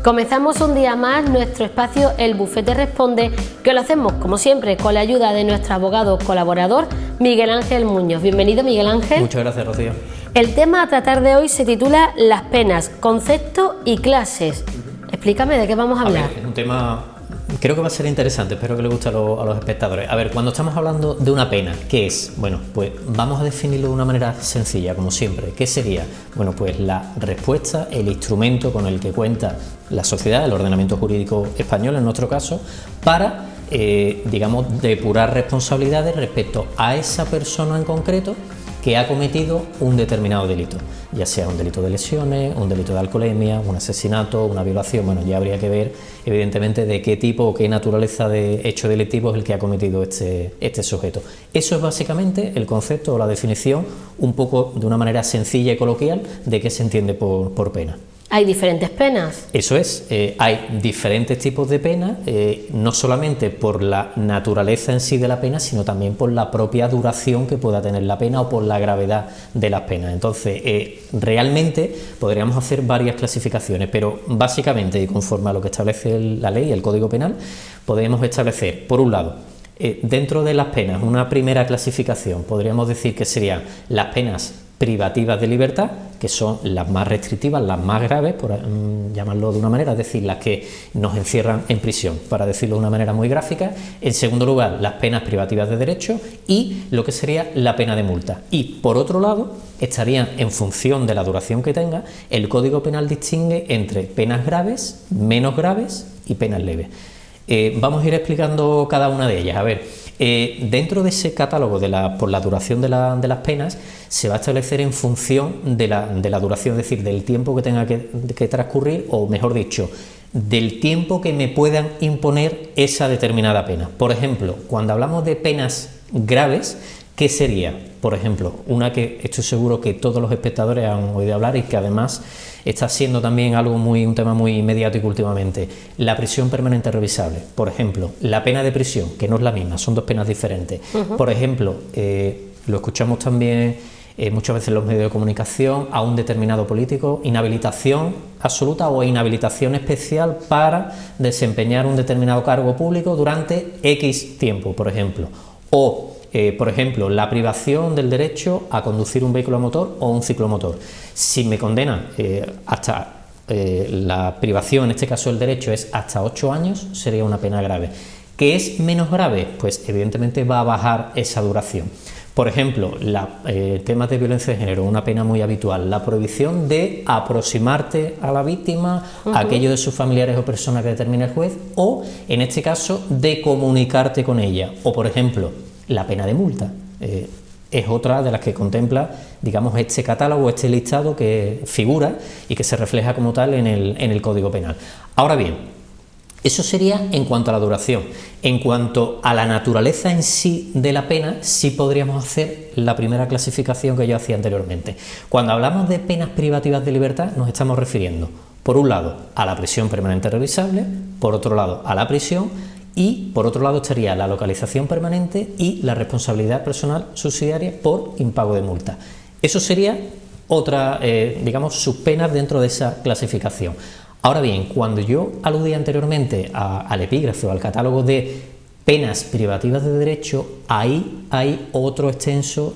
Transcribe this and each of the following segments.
Comenzamos un día más nuestro espacio El Bufete Responde, que lo hacemos como siempre con la ayuda de nuestro abogado colaborador Miguel Ángel Muñoz. Bienvenido, Miguel Ángel. Muchas gracias, Rocío. El tema a tratar de hoy se titula Las penas, conceptos y clases. Explícame de qué vamos a hablar. Es un tema, creo que va a ser interesante, espero que le guste a los espectadores. A ver, cuando estamos hablando de una pena, ¿qué es? Bueno, pues vamos a definirlo de una manera sencilla, como siempre. ¿Qué sería? Bueno, pues la respuesta, el instrumento con el que cuenta la sociedad, el ordenamiento jurídico español en nuestro caso, para, digamos, depurar responsabilidades respecto a esa persona en concreto que ha cometido un determinado delito, ya sea un delito de lesiones, un delito de alcoholemia, un asesinato, una violación. Bueno, ya habría que ver evidentemente de qué tipo o qué naturaleza de hecho delictivo es el que ha cometido este sujeto. Eso es básicamente el concepto o la definición, un poco de una manera sencilla y coloquial, de qué se entiende por pena. ¿Hay diferentes penas? Eso es, hay diferentes tipos de penas, no solamente por la naturaleza en sí de la pena, sino también por la propia duración que pueda tener la pena o por la gravedad de las penas. Entonces, realmente podríamos hacer varias clasificaciones, pero básicamente, y conforme a lo que establece la ley, el Código Penal, podemos establecer, por un lado, dentro de las penas, una primera clasificación, podríamos decir que serían las penas privativas de libertad, que son las más restrictivas, las más graves, por llamarlo de una manera, es decir, las que nos encierran en prisión, para decirlo de una manera muy gráfica. En segundo lugar, las penas privativas de derecho y lo que sería la pena de multa. Y por otro lado, estarían, en función de la duración que tenga, el Código Penal distingue entre penas graves, menos graves y penas leves. Vamos a ir explicando cada una de ellas. A ver, dentro de ese catálogo por la duración de las penas se va a establecer en función de la duración, es decir, del tiempo que tenga que transcurrir, o mejor dicho, del tiempo que me puedan imponer esa determinada pena. Por ejemplo, cuando hablamos de penas graves, ¿qué sería? Por ejemplo, una que estoy seguro que todos los espectadores han oído hablar y que además está siendo también un tema muy mediático últimamente: la prisión permanente revisable. Por ejemplo, la pena de prisión, que no es la misma, son dos penas diferentes. Por ejemplo, lo escuchamos también muchas veces en los medios de comunicación, a un determinado político, inhabilitación absoluta o inhabilitación especial para desempeñar un determinado cargo público durante X tiempo, por ejemplo. O por ejemplo, la privación del derecho a conducir un vehículo a motor o un ciclomotor. Si me condenan hasta la privación, en este caso el derecho, es hasta 8 años, sería una pena grave. ¿Qué es menos grave? Pues evidentemente va a bajar esa duración. Por ejemplo, temas de violencia de género, una pena muy habitual, la prohibición de aproximarte a la víctima, a aquello de sus familiares o personas que determine el juez, o en este caso de comunicarte con ella. O por ejemplo, la pena de multa es otra de las que contempla, digamos, este catálogo, este listado que figura y que se refleja como tal en el Código Penal. Ahora bien, eso sería en cuanto a la duración. En cuanto a la naturaleza en sí de la pena, sí podríamos hacer la primera clasificación que yo hacía anteriormente. Cuando hablamos de penas privativas de libertad, nos estamos refiriendo, por un lado, a la prisión permanente revisable, por otro lado, a la prisión, y por otro lado estaría la localización permanente y la responsabilidad personal subsidiaria por impago de multa. Eso sería otra, digamos, subpenas dentro de esa clasificación. Ahora bien, cuando yo aludí anteriormente al epígrafe o al catálogo de penas privativas de derecho, ahí hay otro extenso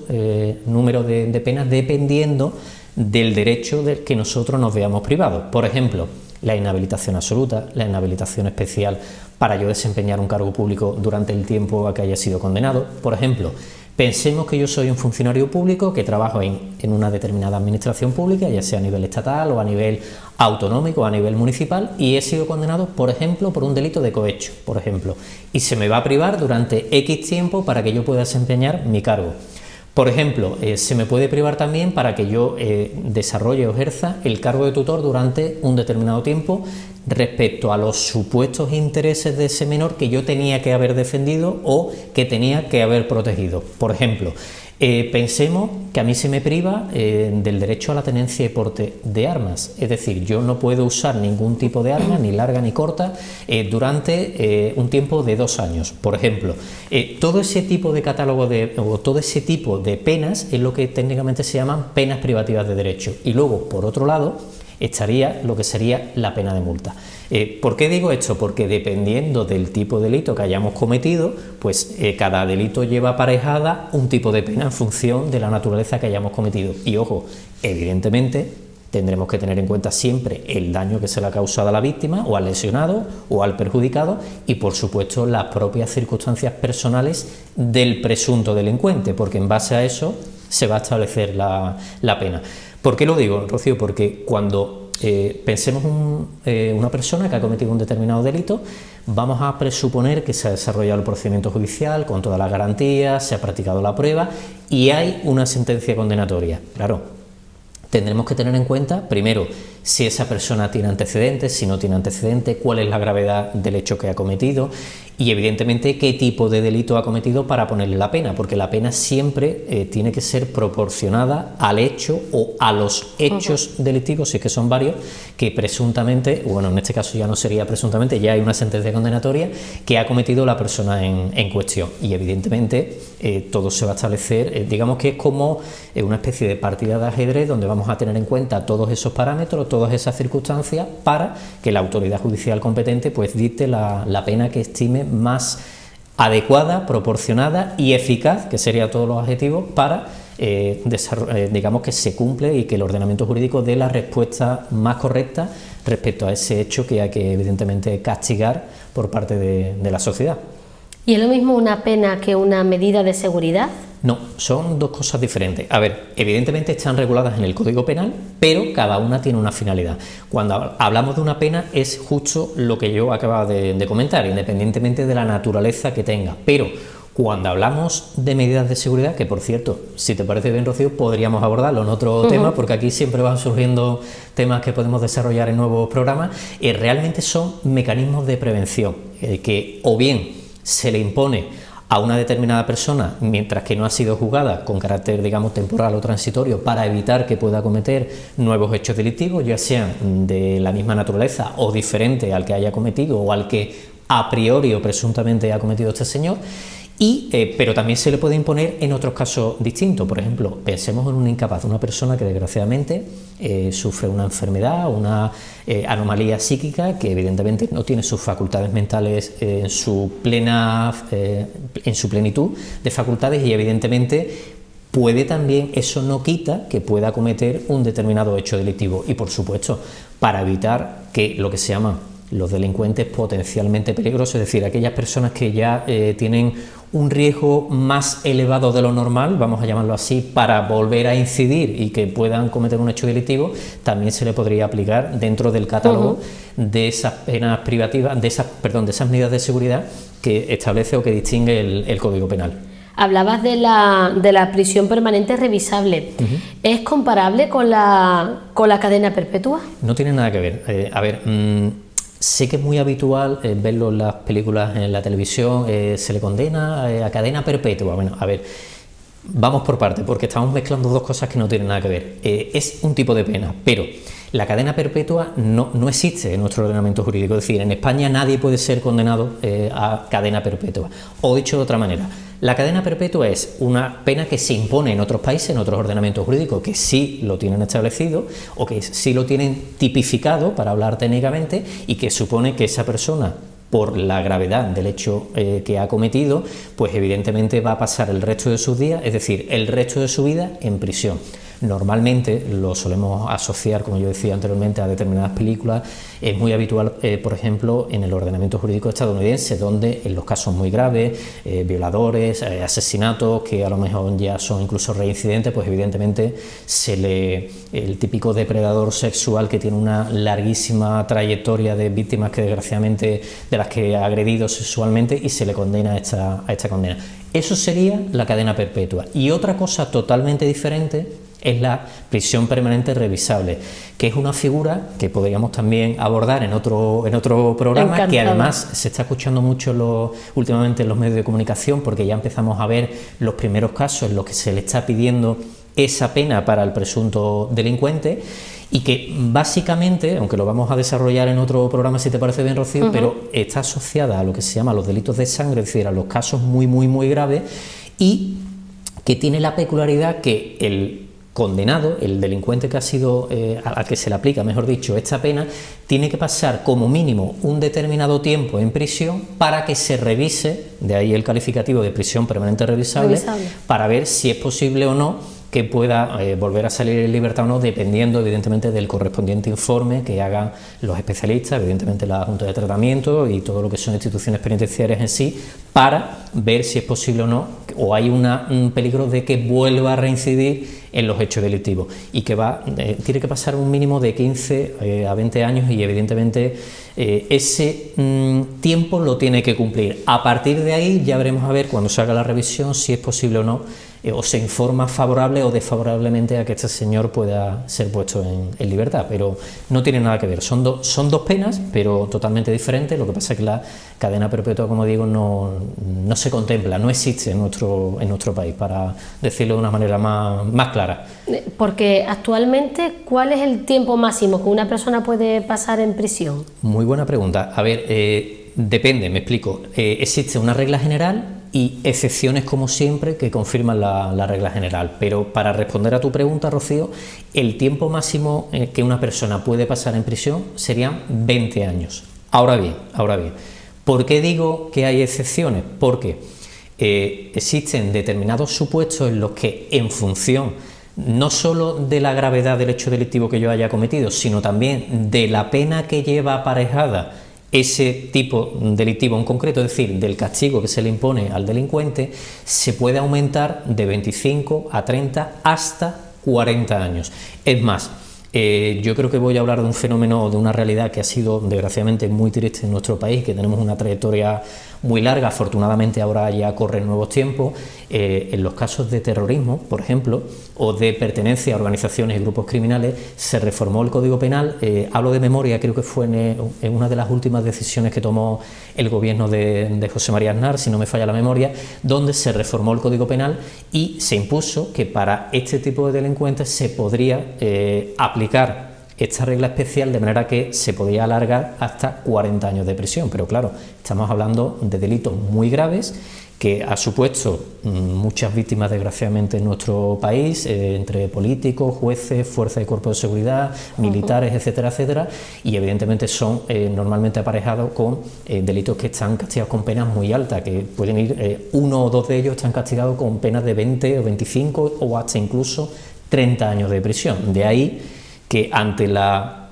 número de penas dependiendo del derecho del que nosotros nos veamos privados. Por ejemplo, la inhabilitación absoluta, la inhabilitación especial para yo desempeñar un cargo público durante el tiempo a que haya sido condenado. Por ejemplo, pensemos que yo soy un funcionario público que trabajo en una determinada administración pública, ya sea a nivel estatal o a nivel autonómico o a nivel municipal, y he sido condenado, por ejemplo, por un delito de cohecho, por ejemplo, y se me va a privar durante X tiempo para que yo pueda desempeñar mi cargo. Por ejemplo, se me puede privar también para que yo desarrolle o ejerza el cargo de tutor durante un determinado tiempo respecto a los supuestos intereses de ese menor que yo tenía que haber defendido o que tenía que haber protegido. Por ejemplo, pensemos que a mí se me priva del derecho a la tenencia y porte de armas, es decir, yo no puedo usar ningún tipo de arma, ni larga ni corta, durante un tiempo de 2 años, por ejemplo. Todo ese tipo de catálogo o todo ese tipo de penas es lo que técnicamente se llaman penas privativas de derecho. Y luego, por otro lado, estaría lo que sería la pena de multa. ¿Por qué digo esto? Porque dependiendo del tipo de delito que hayamos cometido, pues cada delito lleva aparejada un tipo de pena en función de la naturaleza que hayamos cometido. Y ojo, evidentemente tendremos que tener en cuenta siempre el daño que se le ha causado a la víctima o al lesionado o al perjudicado y por supuesto las propias circunstancias personales del presunto delincuente, porque en base a eso se va a establecer la pena. ¿Por qué lo digo, Rocío? Porque cuando pensemos una persona que ha cometido un determinado delito, vamos a presuponer que se ha desarrollado el procedimiento judicial con todas las garantías, se ha practicado la prueba y hay una sentencia condenatoria. Claro, tendremos que tener en cuenta, primero, si esa persona tiene antecedentes, si no tiene antecedentes, cuál es la gravedad del hecho que ha cometido y evidentemente qué tipo de delito ha cometido para ponerle la pena, porque la pena siempre tiene que ser proporcionada al hecho o a los hechos delictivos, si es que son varios, que presuntamente, bueno, en este caso ya no sería presuntamente, ya hay una sentencia condenatoria que ha cometido la persona en cuestión y evidentemente todo se va a establecer, digamos que es como una especie de partida de ajedrez donde vamos a tener en cuenta todos esos parámetros, todas esas circunstancias para que la autoridad judicial competente pues dicte la pena que estime más adecuada, proporcionada y eficaz, que serían todos los adjetivos, para digamos que se cumple y que el ordenamiento jurídico dé la respuesta más correcta respecto a ese hecho que hay que evidentemente castigar por parte de la sociedad. ¿Y es lo mismo una pena que una medida de seguridad? No, son dos cosas diferentes. A ver, evidentemente están reguladas en el Código Penal, pero cada una tiene una finalidad. Cuando hablamos de una pena es justo lo que yo acababa de comentar, independientemente de la naturaleza que tenga. Pero cuando hablamos de medidas de seguridad, que por cierto, si te parece bien, Rocío, podríamos abordarlo en otro tema, porque aquí siempre van surgiendo temas que podemos desarrollar en nuevos programas, realmente son mecanismos de prevención, que o bien se le impone a una determinada persona mientras que no ha sido juzgada con carácter, digamos, temporal o transitorio para evitar que pueda cometer nuevos hechos delictivos, ya sean de la misma naturaleza o diferente al que haya cometido o al que a priori o presuntamente ha cometido este señor. Pero también se le puede imponer en otros casos distintos. Por ejemplo, pensemos en un incapaz, una persona que desgraciadamente sufre una enfermedad, una anomalía psíquica, que evidentemente no tiene sus facultades mentales en su plenitud de facultades y evidentemente puede también, eso no quita que pueda cometer un determinado hecho delictivo y por supuesto para evitar que lo que se llama los delincuentes potencialmente peligrosos, es decir, aquellas personas que ya tienen un riesgo más elevado de lo normal, vamos a llamarlo así, para volver a incidir y que puedan cometer un hecho delictivo, también se le podría aplicar dentro del catálogo de esas penas privativas, de esas medidas de seguridad que establece o que distingue el Código Penal. Hablabas de la prisión permanente revisable. ¿Es comparable con la cadena perpetua? No tiene nada que ver. Sé que es muy habitual verlo en las películas, en la televisión, se le condena a cadena perpetua. Bueno, a ver, vamos por partes, porque estamos mezclando dos cosas que no tienen nada que ver. Es un tipo de pena, pero la cadena perpetua no existe en nuestro ordenamiento jurídico. Es decir, en España nadie puede ser condenado a cadena perpetua. O dicho de otra manera, la cadena perpetua es una pena que se impone en otros países, en otros ordenamientos jurídicos que sí lo tienen establecido o que sí lo tienen tipificado, para hablar técnicamente, y que supone que esa persona, por la gravedad del hecho que ha cometido, pues evidentemente va a pasar el resto de sus días, es decir, el resto de su vida en prisión. Normalmente lo solemos asociar, como yo decía anteriormente, a determinadas películas. Es muy habitual, por ejemplo, en el ordenamiento jurídico estadounidense, donde en los casos muy graves, violadores, asesinatos, que a lo mejor ya son incluso reincidentes, pues evidentemente el típico depredador sexual que tiene una larguísima trayectoria de víctimas que desgraciadamente de las que ha agredido sexualmente y se le condena a esta condena. Eso sería la cadena perpetua. Y otra cosa totalmente diferente es la prisión permanente revisable, que es una figura que podríamos también abordar en otro programa. Encantado. Que además se está escuchando mucho últimamente en los medios de comunicación, porque ya empezamos a ver los primeros casos en los que se le está pidiendo esa pena para el presunto delincuente, y que básicamente, aunque lo vamos a desarrollar en otro programa si te parece bien, Rocío, pero está asociada a lo que se llama los delitos de sangre, es decir, a los casos muy, muy, muy graves, y que tiene la peculiaridad que condenado, el delincuente que ha sido, al que se le aplica, mejor dicho, esta pena, tiene que pasar como mínimo un determinado tiempo en prisión para que se revise, de ahí el calificativo de prisión permanente revisable, para ver si es posible o no que pueda volver a salir en libertad o no, dependiendo evidentemente del correspondiente informe que hagan los especialistas, evidentemente la Junta de Tratamiento y todo lo que son instituciones penitenciarias en sí, para ver si es posible o no, o hay un peligro de que vuelva a reincidir en los hechos delictivos, y que tiene que pasar un mínimo de 15 a 20 años, y evidentemente ese tiempo lo tiene que cumplir. A partir de ahí ya veremos a ver cuando se haga la revisión si es posible o no, o se informa favorable o desfavorablemente a que este señor pueda ser puesto en libertad, pero no tiene nada que ver, son dos penas, pero totalmente diferentes. Lo que pasa es que la cadena perpetua, como digo, no se contempla, no existe en nuestro país, para decirlo de una manera más clara. Porque actualmente, ¿cuál es el tiempo máximo que una persona puede pasar en prisión? Muy buena pregunta. A ver, depende, me explico. Existe una regla general y excepciones, como siempre, que confirman la regla general. Pero para responder a tu pregunta, Rocío, el tiempo máximo que una persona puede pasar en prisión serían 20 años. Ahora bien, ¿por qué digo que hay excepciones? Porque existen determinados supuestos en los que, en función no solo de la gravedad del hecho delictivo que yo haya cometido, sino también de la pena que lleva aparejada ese tipo delictivo en concreto, es decir, del castigo que se le impone al delincuente, se puede aumentar de 25 a 30 hasta 40 años. Es más, yo creo que voy a hablar de un fenómeno, de una realidad que ha sido desgraciadamente muy triste en nuestro país, que tenemos una trayectoria muy larga. Afortunadamente ahora ya corren nuevos tiempos. En los casos de terrorismo, por ejemplo, o de pertenencia a organizaciones y grupos criminales, se reformó el Código Penal. Hablo de memoria, creo que fue en una de las últimas decisiones que tomó el gobierno de José María Aznar, si no me falla la memoria, donde se reformó el Código Penal y se impuso que para este tipo de delincuentes se podría aplicar esta regla especial, de manera que se podía alargar hasta 40 años de prisión. Pero claro, estamos hablando de delitos muy graves que ha supuesto muchas víctimas, desgraciadamente, en nuestro país, entre políticos, jueces, fuerzas y cuerpos de seguridad, militares, etcétera, etcétera, y evidentemente son normalmente aparejados con delitos que están castigados con penas muy altas, que pueden ir, uno o dos de ellos están castigados con penas de 20 o 25 o hasta incluso 30 años de prisión. De ahí que ante la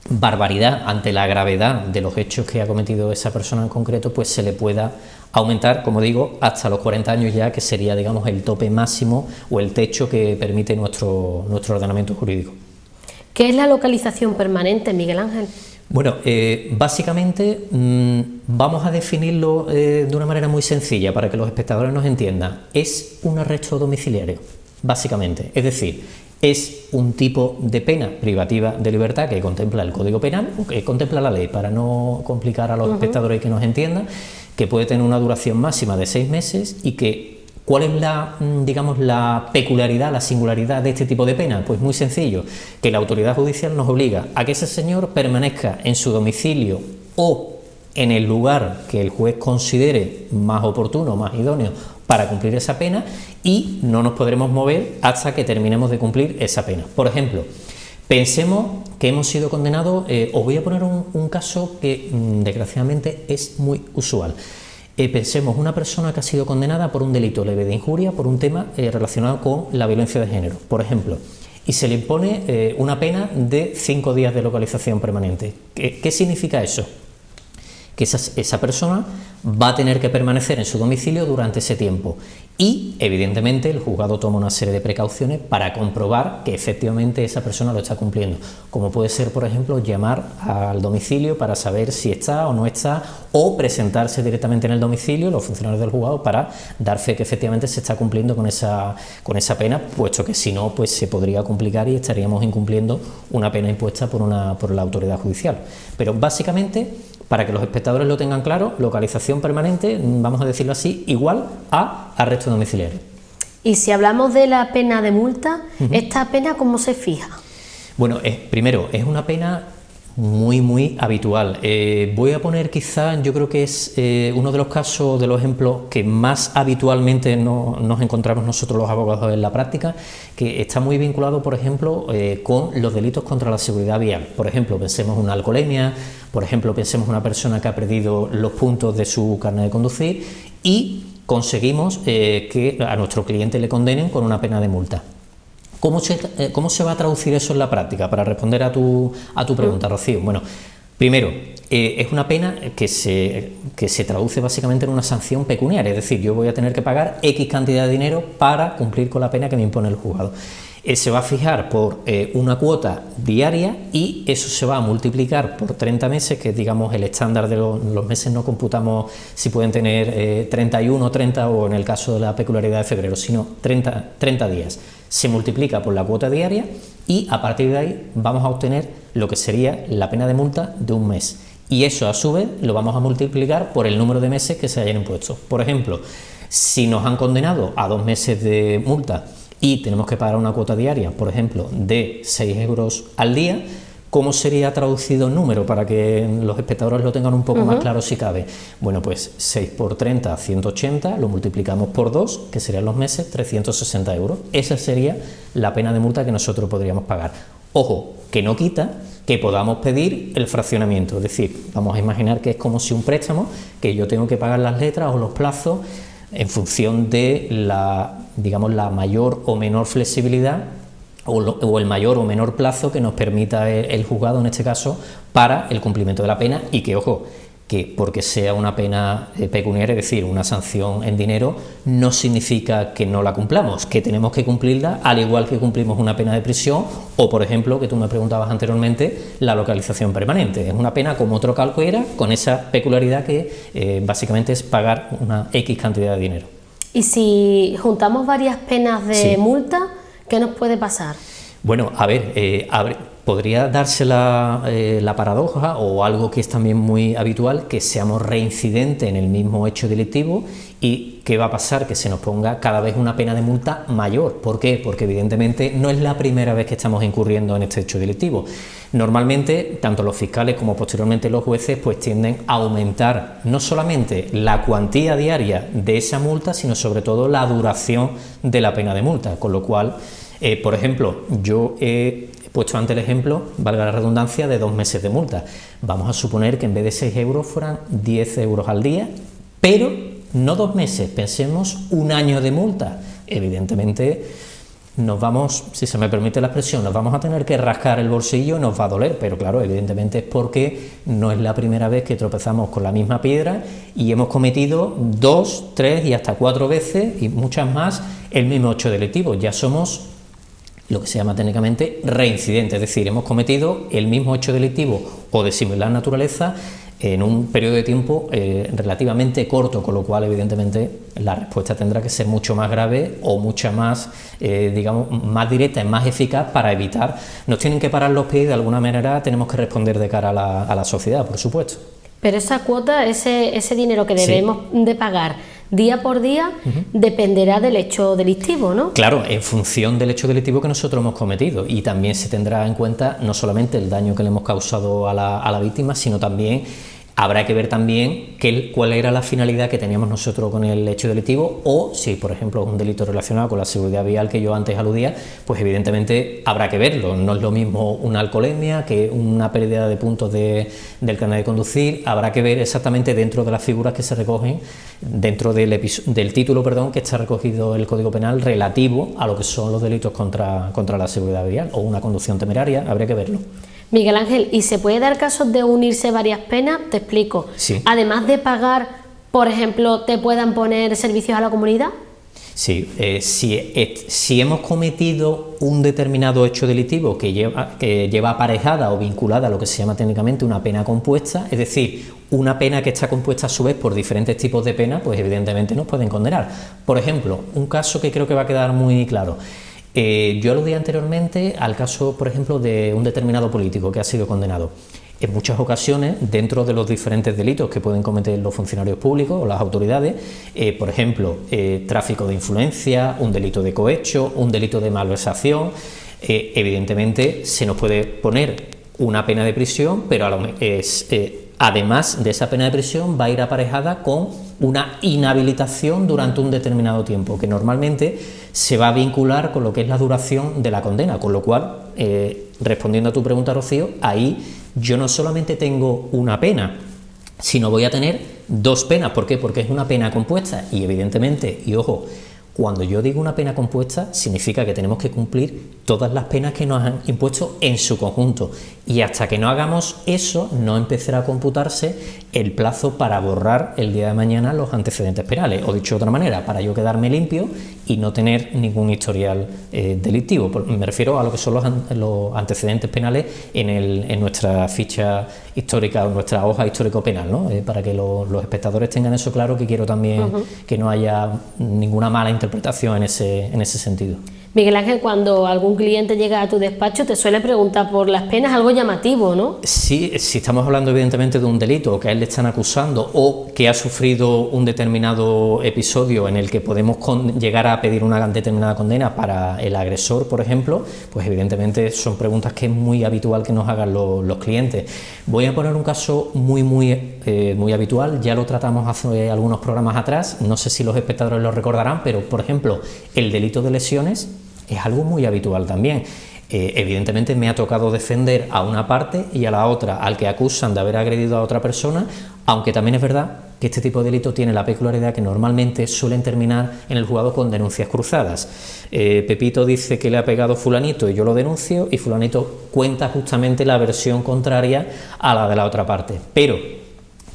barbaridad, ante la gravedad de los hechos que ha cometido esa persona en concreto, pues se le pueda aumentar, como digo, hasta los 40 años ya, que sería, digamos, el tope máximo o el techo que permite nuestro ordenamiento jurídico. ¿Qué es la localización permanente, Miguel Ángel? Bueno, básicamente vamos a definirlo de una manera muy sencilla para que los espectadores nos entiendan. Es un arresto domiciliario, básicamente, es decir, es un tipo de pena privativa de libertad que contempla el Código Penal, o que contempla la ley, para no complicar a los espectadores y que nos entiendan, que puede tener una duración máxima de 6 meses y que, ¿cuál es la peculiaridad, la singularidad de este tipo de pena? Pues muy sencillo, que la autoridad judicial nos obliga a que ese señor permanezca en su domicilio o en el lugar que el juez considere más oportuno, más idóneo para cumplir esa pena, y no nos podremos mover hasta que terminemos de cumplir esa pena. Por ejemplo, pensemos que hemos sido condenados, os voy a poner un caso que desgraciadamente es muy usual. Pensemos una persona que ha sido condenada por un delito leve de injuria, por un tema relacionado con la violencia de género, por ejemplo, y se le impone una pena de 5 días de localización permanente. ¿Qué significa eso? Que esa persona va a tener que permanecer en su domicilio durante ese tiempo, y evidentemente el juzgado toma una serie de precauciones para comprobar que efectivamente esa persona lo está cumpliendo, como puede ser, por ejemplo, llamar al domicilio para saber si está o no está, o presentarse directamente en el domicilio los funcionarios del juzgado para dar fe que efectivamente se está cumpliendo con esa pena, puesto que si no, pues se podría complicar y estaríamos incumpliendo una pena impuesta por la autoridad judicial. Pero básicamente, para que los espectadores lo tengan claro, localización permanente, vamos a decirlo así, igual a arresto domiciliario. Y si hablamos de la pena de multa, ¿esta pena cómo se fija? Bueno, primero, es una pena Muy habitual. Voy a poner quizá, yo creo que es uno de los casos, de los ejemplos que más habitualmente nos encontramos nosotros los abogados en la práctica, que está muy vinculado, por ejemplo, con los delitos contra la seguridad vial. Por ejemplo, pensemos una alcoholemia, por ejemplo, pensemos una persona que ha perdido los puntos de su carnet de conducir y conseguimos que a nuestro cliente le condenen con una pena de multa. ¿Cómo se va a traducir eso en la práctica? Para responder a tu pregunta, Rocío. Bueno, primero, es una pena que se traduce básicamente en una sanción pecuniaria, es decir, yo voy a tener que pagar X cantidad de dinero para cumplir con la pena que me impone el juzgado. Se va a fijar por una cuota diaria y eso se va a multiplicar por 30 meses, que es, digamos, el estándar de los meses. No computamos si pueden tener 31, 30 o en el caso de la peculiaridad de febrero, sino 30 días. Se multiplica por la cuota diaria y a partir de ahí vamos a obtener lo que sería la pena de multa de un mes. Y eso a su vez lo vamos a multiplicar por el número de meses que se hayan impuesto. Por ejemplo, si nos han condenado a 2 meses de multa y tenemos que pagar una cuota diaria, por ejemplo, de 6 euros al día, ¿cómo sería traducido el número para que los espectadores lo tengan un poco más claro si cabe? Bueno, pues 6 por 30, 180, lo multiplicamos por 2, que serían los meses, 360 euros. Esa sería la pena de multa que nosotros podríamos pagar. Ojo, que no quita que podamos pedir el fraccionamiento, es decir, vamos a imaginar que es como si un préstamo, que yo tengo que pagar las letras o los plazos en función de la mayor o menor flexibilidad o el mayor o menor plazo que nos permita el juzgado, en este caso, para el cumplimiento de la pena. Y que, ojo, que porque sea una pena pecuniaria, es decir, una sanción en dinero, no significa que no la cumplamos, que tenemos que cumplirla al igual que cumplimos una pena de prisión o, por ejemplo, que tú me preguntabas anteriormente, la localización permanente. Es una pena como otro cualquiera, con esa peculiaridad que básicamente es pagar una X cantidad de dinero. Y si juntamos varias penas de multa, ¿qué nos puede pasar? Bueno, a ver, podría darse la paradoja o algo que es también muy habitual, que seamos reincidentes en el mismo hecho delictivo. ¿Y qué va a pasar? Que se nos ponga cada vez una pena de multa mayor. ¿Por qué? Porque evidentemente no es la primera vez que estamos incurriendo en este hecho delictivo. Normalmente, tanto los fiscales como posteriormente los jueces pues tienden a aumentar no solamente la cuantía diaria de esa multa, sino sobre todo la duración de la pena de multa, con lo cual, por ejemplo, yo he puesto ante el ejemplo, valga la redundancia, de 2 meses de multa. Vamos a suponer que en vez de 6 euros fueran 10 euros al día, pero no 2 meses, pensemos un año de multa. Evidentemente nos vamos, si se me permite la expresión, nos vamos a tener que rascar el bolsillo, nos va a doler, pero claro, evidentemente es porque no es la primera vez que tropezamos con la misma piedra y hemos cometido 2, 3 y hasta 4 veces y muchas más el mismo hecho delictivo. Ya somos lo que se llama técnicamente reincidente, es decir, hemos cometido el mismo hecho delictivo o de similar naturaleza en un periodo de tiempo relativamente corto, con lo cual evidentemente la respuesta tendrá que ser mucho más grave o mucha más, más directa y más eficaz para evitar. Nos tienen que parar los pies y de alguna manera tenemos que responder de cara a la sociedad, por supuesto. Pero esa cuota, ese dinero que debemos de pagar día por día, dependerá del hecho delictivo, ¿no? Claro, en función del hecho delictivo que nosotros hemos cometido, y también se tendrá en cuenta no solamente el daño que le hemos causado a la víctima, sino también habrá que ver también cuál era la finalidad que teníamos nosotros con el hecho delictivo, o si, por ejemplo, es un delito relacionado con la seguridad vial que yo antes aludía, pues evidentemente habrá que verlo. No es lo mismo una alcoholemia que una pérdida de puntos del carnet de conducir. Habrá que ver exactamente dentro de las figuras que se recogen, dentro del título, que está recogido el Código Penal relativo a lo que son los delitos contra la seguridad vial o una conducción temeraria. Habría que verlo. Miguel Ángel, ¿y se puede dar casos de unirse varias penas? Te explico. Sí. Además de pagar, por ejemplo, ¿te puedan poner servicios a la comunidad? Sí, si hemos cometido un determinado hecho delictivo que lleva aparejada o vinculada a lo que se llama técnicamente una pena compuesta, es decir, una pena que está compuesta a su vez por diferentes tipos de penas, pues evidentemente nos pueden condenar. Por ejemplo, un caso que creo que va a quedar muy claro. Yo aludí anteriormente al caso, por ejemplo, de un determinado político que ha sido condenado. En muchas ocasiones, dentro de los diferentes delitos que pueden cometer los funcionarios públicos o las autoridades, por ejemplo, tráfico de influencia, un delito de cohecho, un delito de malversación, evidentemente se nos puede poner una pena de prisión, pero además de esa pena de prisión va a ir aparejada con una inhabilitación durante un determinado tiempo, que normalmente se va a vincular con lo que es la duración de la condena, con lo cual, respondiendo a tu pregunta, Rocío, ahí yo no solamente tengo una pena, sino voy a tener dos penas. ¿Por qué? Porque es una pena compuesta y evidentemente, y ojo, cuando yo digo una pena compuesta, significa que tenemos que cumplir todas las penas que nos han impuesto en su conjunto. Y hasta que no hagamos eso, no empezará a computarse el plazo para borrar el día de mañana los antecedentes penales. O dicho de otra manera, para yo quedarme limpio y no tener ningún historial delictivo. Me refiero a lo que son los antecedentes penales en nuestra ficha histórica o nuestra hoja histórico-penal, ¿no? Para que los espectadores tengan eso claro, que quiero también que no haya ninguna mala interpretación en ese sentido. Miguel Ángel, cuando algún cliente llega a tu despacho te suele preguntar por las penas, algo llamativo, ¿no? Sí, si estamos hablando evidentemente de un delito que a él le están acusando o que ha sufrido un determinado episodio en el que podemos llegar a pedir una determinada condena para el agresor, por ejemplo, pues evidentemente son preguntas que es muy habitual que nos hagan los clientes. Voy a poner un caso muy habitual, ya lo tratamos hace algunos programas atrás, no sé si los espectadores lo recordarán, pero por ejemplo, el delito de lesiones es algo muy habitual también. Evidentemente me ha tocado defender a una parte y a la otra, al que acusan de haber agredido a otra persona, aunque también es verdad que este tipo de delito tiene la peculiaridad que normalmente suelen terminar en el juzgado con denuncias cruzadas. Pepito dice que le ha pegado fulanito y yo lo denuncio, y fulanito cuenta justamente la versión contraria a la de la otra parte. Pero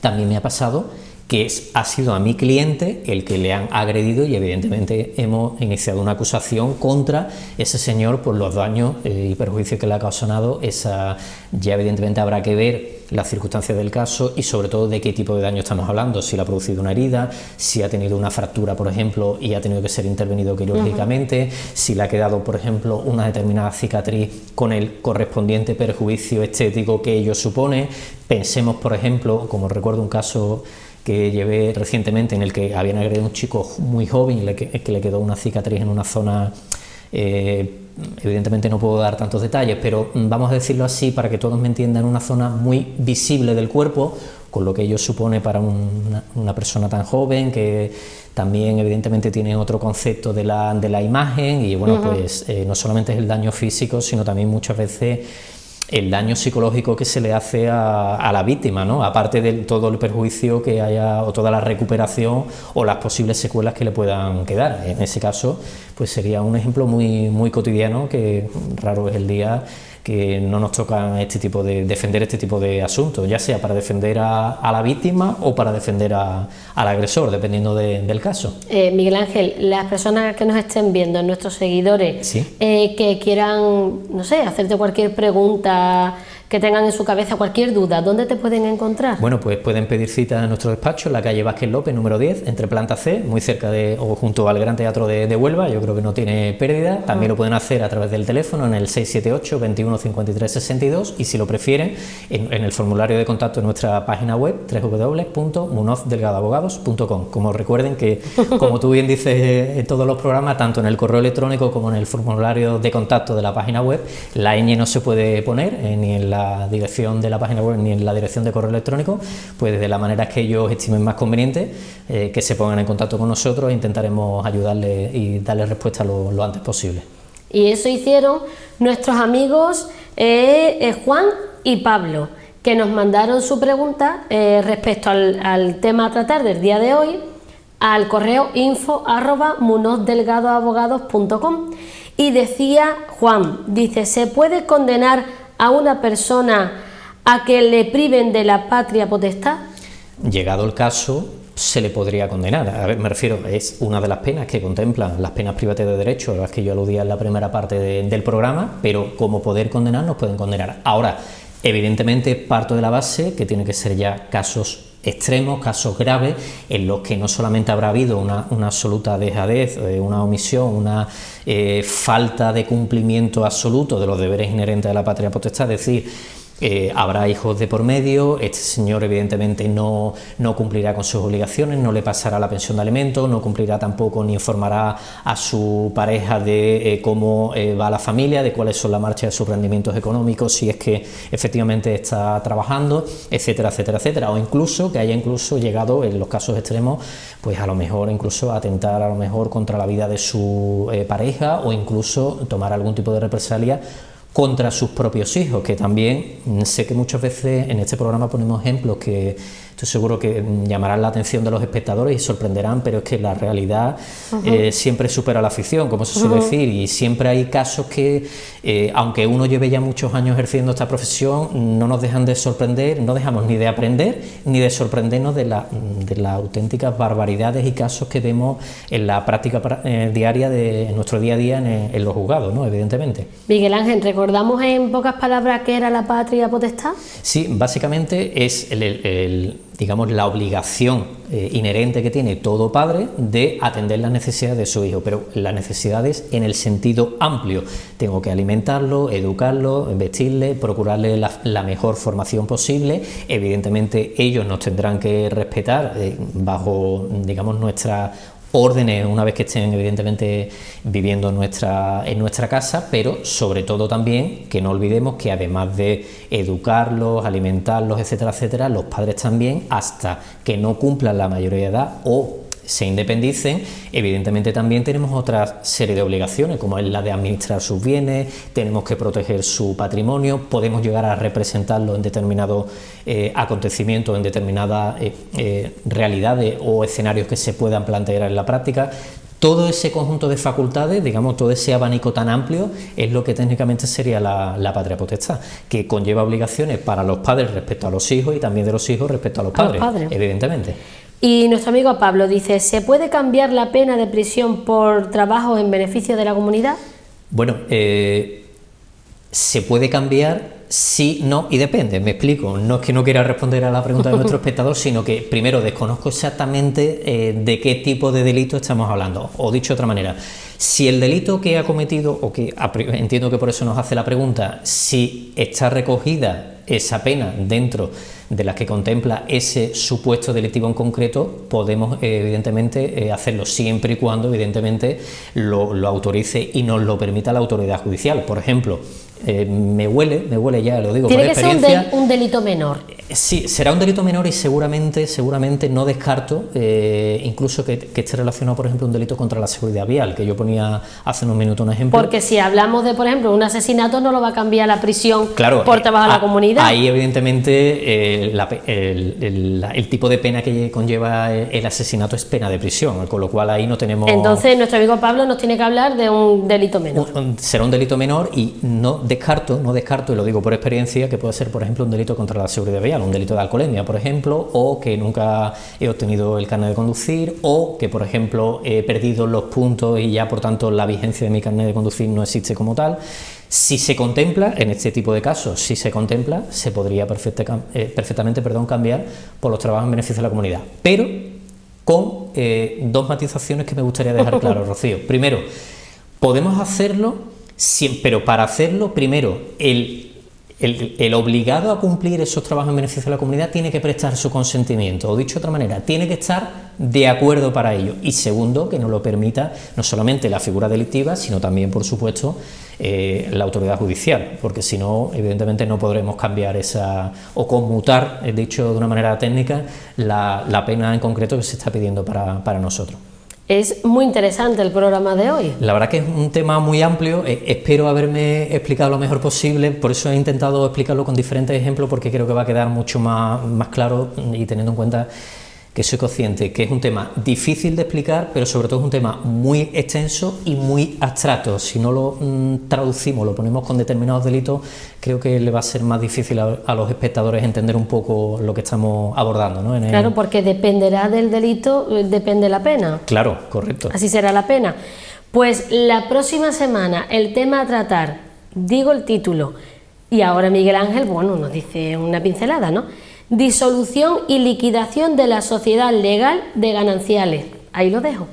también me ha pasado que ha sido a mi cliente el que le han agredido y evidentemente hemos iniciado una acusación contra ese señor por los daños y perjuicios que le ha causado. Ya evidentemente habrá que ver las circunstancias del caso y sobre todo de qué tipo de daño estamos hablando, si le ha producido una herida, si ha tenido una fractura, por ejemplo, y ha tenido que ser intervenido quirúrgicamente, si le ha quedado, por ejemplo, una determinada cicatriz con el correspondiente perjuicio estético que ello supone. Pensemos, por ejemplo, como recuerdo un caso que llevé recientemente en el que habían agredido a un chico muy joven y que le quedó una cicatriz en una zona, evidentemente no puedo dar tantos detalles, pero vamos a decirlo así para que todos me entiendan, una zona muy visible del cuerpo, con lo que ello supone para una persona tan joven, que también evidentemente tiene otro concepto de la imagen, y bueno, pues no solamente es el daño físico, sino también muchas veces el daño psicológico que se le hace a la víctima, ¿no? Aparte de todo el perjuicio que haya o toda la recuperación o las posibles secuelas que le puedan quedar. En ese caso, pues sería un ejemplo muy, muy cotidiano, que raro es el día que no nos toca defender este tipo de asuntos, ya sea para defender a la víctima o para defender al agresor, dependiendo del caso. Miguel Ángel, las personas que nos estén viendo, nuestros seguidores, ¿sí? Que quieran, no sé, hacerte cualquier pregunta, que tengan en su cabeza cualquier duda, ¿dónde te pueden encontrar? Bueno, pues pueden pedir cita en nuestro despacho en la calle Vázquez López, número 10, entre planta C, muy cerca o junto al Gran Teatro de Huelva. Yo creo que no tiene pérdida. También lo pueden hacer a través del teléfono en el 678 21 53 62, y si lo prefieren en el formulario de contacto de nuestra página web www.munozdelgadoabogados.com. Como recuerden que, como tú bien dices en todos los programas, tanto en el correo electrónico como en el formulario de contacto de la página web, la ñ no se puede poner ni en la dirección de la página web ni en la dirección de correo electrónico, pues de la manera que ellos estimen más conveniente, que se pongan en contacto con nosotros e intentaremos ayudarles y darles respuesta lo antes posible. Y eso hicieron nuestros amigos Juan y Pablo, que nos mandaron su pregunta respecto al tema a tratar del día de hoy al correo info@munozdelgadoabogados.com. Y decía Juan, dice: ¿se puede condenar a una persona a que le priven de la patria potestad? Llegado el caso, se le podría condenar. A ver, me refiero, es una de las penas que contemplan las penas privativas de derecho, a las que yo aludía en la primera parte del programa, pero como poder condenar, nos pueden condenar. Ahora, evidentemente, parto de la base que tiene que ser ya casos extremos, casos graves, en los que no solamente habrá habido una absoluta dejadez, una omisión, una falta de cumplimiento absoluto de los deberes inherentes a la patria potestad, es decir, Habrá hijos de por medio, este señor evidentemente no cumplirá con sus obligaciones, no le pasará la pensión de alimentos, no cumplirá tampoco ni informará a su pareja de cómo va la familia, de cuáles son la marcha de sus rendimientos económicos, si es que efectivamente está trabajando, etcétera, etcétera, etcétera, o incluso que haya incluso llegado en los casos extremos, pues a lo mejor incluso a atentar a lo mejor contra la vida de su pareja, o incluso tomar algún tipo de represalia contra sus propios hijos, que también sé que muchas veces en este programa ponemos ejemplos que estoy seguro que llamarán la atención de los espectadores y sorprenderán, pero es que la realidad siempre supera la ficción, como se suele decir, y siempre hay casos que, aunque uno lleve ya muchos años ejerciendo esta profesión, no nos dejan de sorprender, no dejamos ni de aprender ni de sorprendernos de las auténticas barbaridades y casos que vemos en la práctica diaria, en nuestro día a día en los juzgados, ¿no? Evidentemente. Miguel Ángel, ¿recordamos en pocas palabras qué era la patria potestad? Sí, básicamente es digamos, la obligación inherente que tiene todo padre de atender las necesidades de su hijo, pero las necesidades en el sentido amplio. Tengo que alimentarlo, educarlo, vestirle, procurarle la mejor formación posible. Evidentemente ellos nos tendrán que respetar bajo, digamos, nuestra órdenes una vez que estén evidentemente viviendo en nuestra casa, pero sobre todo también que no olvidemos que además de educarlos, alimentarlos, etcétera, etcétera, los padres también, hasta que no cumplan la mayoría de edad o se independicen, evidentemente también tenemos otra serie de obligaciones, como es la de administrar sus bienes, tenemos que proteger su patrimonio, podemos llegar a representarlo en determinados acontecimientos, en determinadas realidades o escenarios que se puedan plantear en la práctica. Todo ese conjunto de facultades, digamos, todo ese abanico tan amplio es lo que técnicamente sería la patria potestad, que conlleva obligaciones para los padres respecto a los hijos y también de los hijos respecto a los padres, evidentemente. Y nuestro amigo Pablo dice, ¿se puede cambiar la pena de prisión por trabajo en beneficio de la comunidad? Bueno, se puede cambiar, sí, no y depende, me explico. No es que no quiera responder a la pregunta de nuestro espectador, sino que primero desconozco exactamente de qué tipo de delito estamos hablando, o dicho de otra manera, si el delito que ha cometido, o que entiendo que por eso nos hace la pregunta, si está recogida esa pena dentro de las que contempla ese supuesto delictivo en concreto, podemos evidentemente hacerlo siempre y cuando evidentemente lo autorice y nos lo permita la autoridad judicial. Por ejemplo, me huele ya, lo digo por experiencia. Tiene que ser un delito menor. Sí, será un delito menor y seguramente no descarto incluso que esté relacionado, por ejemplo, un delito contra la seguridad vial, que yo ponía hace unos minutos un ejemplo. Porque si hablamos de, por ejemplo, un asesinato, no lo va a cambiar la prisión, claro, por trabajo en la comunidad. Ahí, evidentemente, el tipo de pena que conlleva el asesinato es pena de prisión, con lo cual ahí no tenemos... Entonces, nuestro amigo Pablo nos tiene que hablar de un delito menor. Será un delito menor y no descarto, y lo digo por experiencia, que puede ser, por ejemplo, un delito contra la seguridad vial, un delito de alcoholemia, por ejemplo, o que nunca he obtenido el carnet de conducir, o que, por ejemplo, he perdido los puntos y ya, por tanto, la vigencia de mi carnet de conducir no existe como tal. Si se contempla, en este tipo de casos, se podría perfectamente cambiar por los trabajos en beneficio de la comunidad, pero con dos matizaciones que me gustaría dejar claro, Rocío. Primero, podemos hacerlo, pero para hacerlo, primero, el obligado a cumplir esos trabajos en beneficio de la comunidad tiene que prestar su consentimiento, o dicho de otra manera, tiene que estar de acuerdo para ello. Y segundo, que nos lo permita no solamente la figura delictiva, sino también, por supuesto, la autoridad judicial, porque si no, evidentemente no podremos cambiar o conmutar, dicho de una manera técnica, la pena en concreto que se está pidiendo para nosotros. Es muy interesante el programa de hoy. La verdad que es un tema muy amplio, espero haberme explicado lo mejor posible, por eso he intentado explicarlo con diferentes ejemplos, porque creo que va a quedar mucho más claro, y teniendo en cuenta que soy consciente que es un tema difícil de explicar, pero sobre todo es un tema muy extenso y muy abstracto. Si no lo traducimos, lo ponemos con determinados delitos, creo que le va a ser más difícil a los espectadores entender un poco lo que estamos abordando, ¿no? Claro, porque dependerá del delito, depende la pena. Claro, correcto. Así será la pena. Pues la próxima semana, el tema a tratar, digo el título, y ahora Miguel Ángel, bueno, nos dice una pincelada, ¿no? Disolución y liquidación de la sociedad legal de gananciales. Ahí lo dejo.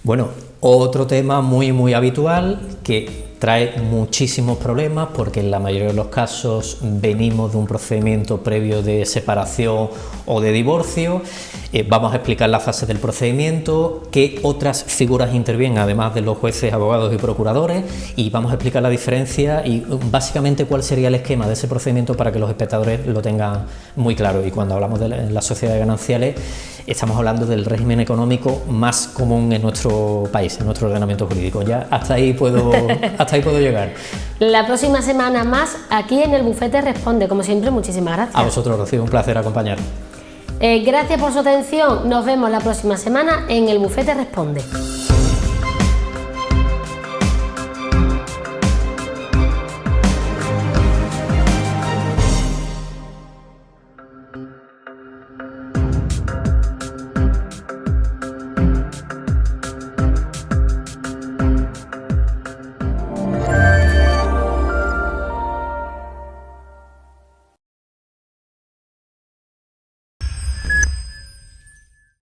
Bueno, otro tema muy habitual que trae muchísimos problemas porque en la mayoría de los casos venimos de un procedimiento previo de separación o de divorcio. Vamos a explicar la fase del procedimiento, qué otras figuras intervienen además de los jueces, abogados y procuradores, y vamos a explicar la diferencia y básicamente cuál sería el esquema de ese procedimiento para que los espectadores lo tengan muy claro. Y cuando hablamos de las sociedades gananciales estamos hablando del régimen económico más común en nuestro país, en nuestro ordenamiento jurídico. Ya hasta ahí puedo llegar. La próxima semana más aquí en el Bufete Responde. Como siempre, muchísimas gracias. A vosotros, Rocío, un placer acompañar. Gracias por su atención. Nos vemos la próxima semana en el Bufete Responde.